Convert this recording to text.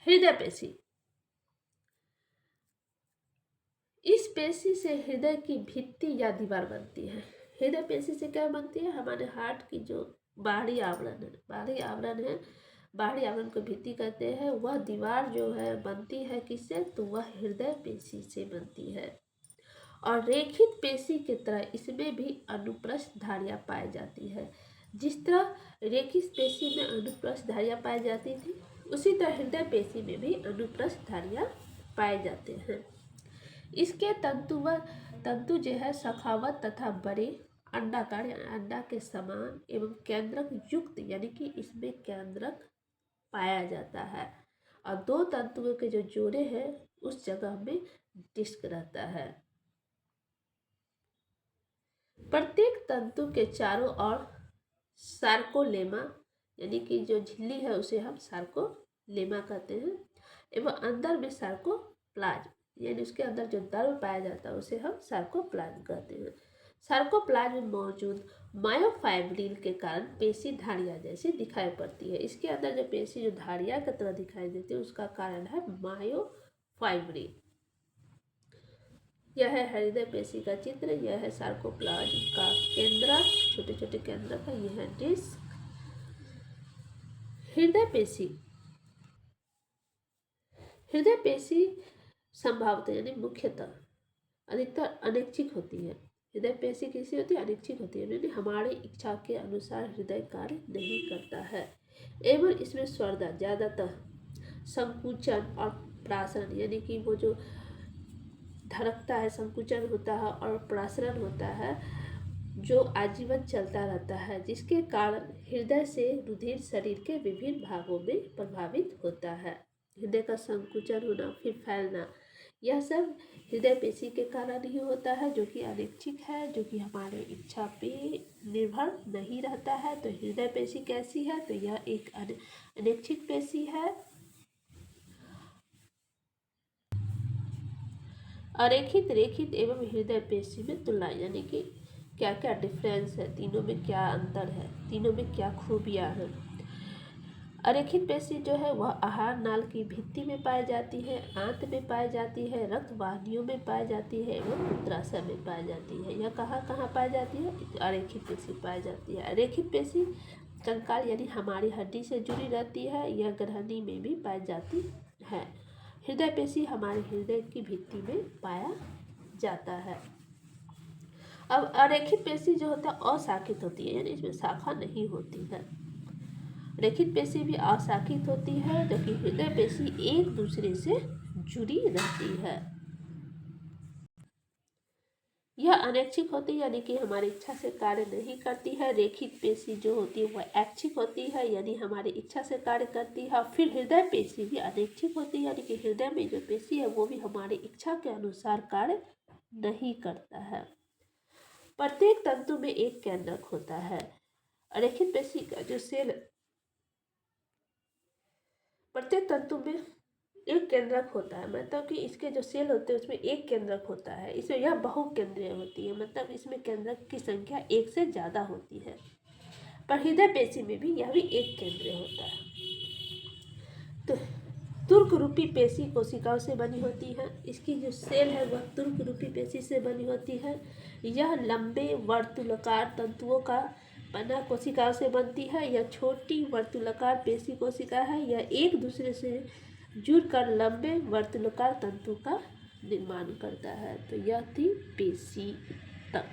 हृदय पेशी। इस पेशी से हृदय की भित्ति या दीवार बनती है। हृदय पेशी से क्या बनती है? हमारे हार्ट की जो बाहरी आवरण है, बाहरी आवरण को भित्ति कहते हैं। वह दीवार जो है बनती है किससे? तो वह हृदय पेशी से बनती है। और रेखित पेशी की तरह इसमें भी अनुप्रस्थ धारियाँ पाई जाती है। जिस तरह रेखित पेशी में अनुप्रस्थ धारियाँ पाई जाती थी, उसी तरह हृदय पेशी में भी अनुप्रस्थ धारियाँ पाए जाते हैं। इसके तंतु जो है सखावत तथा बड़े अंडाकार अंडा के समान एवं केंद्रक युक्त, यानी कि इसमें केंद्रक पाया जाता है। और दो तंतुओं के जो जोड़े हैं उस जगह में डिस्क रहता है। प्रत्येक तंतु के चारों ओर सार्कोलेमा, यानी कि जो झिल्ली है उसे हम सार्कोलेमा कहते हैं, एवं अंदर में सार्कोप्लाज्म, यानी उसके अंदर जो द्रव पाया जाता है उसे हम सार्कोप्लाज्म कहते हैं। सार्कोप्लाज्म में मौजूद मायोफाइब्रिल के कारण पेशी धारियाँ जैसी दिखाई पड़ती है। इसके अंदर जो पेशी जो धारियाँ की तरह दिखाई देती है उसका कारण है मायोफाइब्रिल। यह है हृदय पेशी का चित्र। यह है सार्कोप्लाज्म का केंद्रक, छोटे छोटे केंद्रक है। यह है डिस्क। हृदय पेशी संभावतः यानी मुख्यतः अधिकतर अनैच्छिक होती है। हृदय पेशी कैसी होती है? अनैच्छिक होती है, यानी हमारी इच्छा के अनुसार हृदय कार्य नहीं करता है। एवं इसमें स्वर्दा ज़्यादातर संकुचन और प्रासरण, यानी कि वो जो धड़कता है, संकुचन होता है और प्रासरण होता है, जो आजीवन चलता रहता है, जिसके कारण हृदय से रुधिर शरीर के विभिन्न भागों में प्रभावित होता है। हृदय का संकुचन होना, फिर फैलना, यह सब हृदय पेशी के कारण ही होता है, जो कि अनैच्छिक है, जो कि हमारे इच्छा पे निर्भर नहीं रहता है। तो हृदय पेशी कैसी है? तो यह एक अनैच्छिक पेशी है। अरेखित, रेखित एवं हृदय पेशी में तुलना, यानी कि क्या क्या डिफरेंस है, तीनों में क्या अंतर है, तीनों में क्या खूबियाँ हैं। अरेखित पेशी जो है वह आहार नाल की भित्ति में पाई जाती है, आंत में पाई जाती है, रक्त वाहिनियों में पाई जाती है एवं मूत्राशय में पाई जाती है। यह कहाँ कहाँ पाई जाती है? अरेखित पेशी पाई जाती है। अरेखित पेशी कंकाल यानी हमारी हड्डी से जुड़ी रहती है। यह ग्रहणी में भी पाई जाती है। हृदय पेशी हमारे हृदय की भित्ति में पाया जाता है। अब अरेखित पेशी जो होता है अशाखित होती है, यानी इसमें शाखा नहीं होती है। रेखित पेशी भी अशाखित होती है, जबकि हृदय पेशी एक दूसरे से जुड़ी रहती है। यह अनैच्छिक होती है, यानी कि हमारी इच्छा से कार्य नहीं करती है। रेखित पेशी जो होती है वह ऐच्छिक होती है, यानी हमारी इच्छा से कार्य करती है। फिर हृदय पेशी भी अनैच्छिक होती है, यानी कि हृदय में जो पेशी है वो भी हमारी इच्छा के अनुसार कार्य नहीं करता है। प्रत्येक तंतु में एक केंद्रक होता है। रेखित पेशी का जो सेल, प्रत्येक तंतु में एक केंद्रक होता है, मतलब कि इसके जो सेल होते हैं उसमें एक केंद्रक होता है। इसमें यह बहुकेंद्रीय होती है, मतलब इसमें केंद्रक की संख्या एक से ज़्यादा होती है। पर हृदय पेशी में भी यह भी एक केंद्रीय होता है। तो तुर्क रूपी पेशी कोशिकाओं से बनी होती है। इसकी जो सेल है वह तुर्क रूपी पेशी से बनी होती है। यह लंबे वर्तुलाकार तंतुओं का बना कोशिकाओं से बनती है। यह छोटी वर्तुलाकार पेशी कोशिका है। यह एक दूसरे से जुड़कर लंबे वर्तुलाकार तंतु का निर्माण करता है। तो यह थी पेशी तक।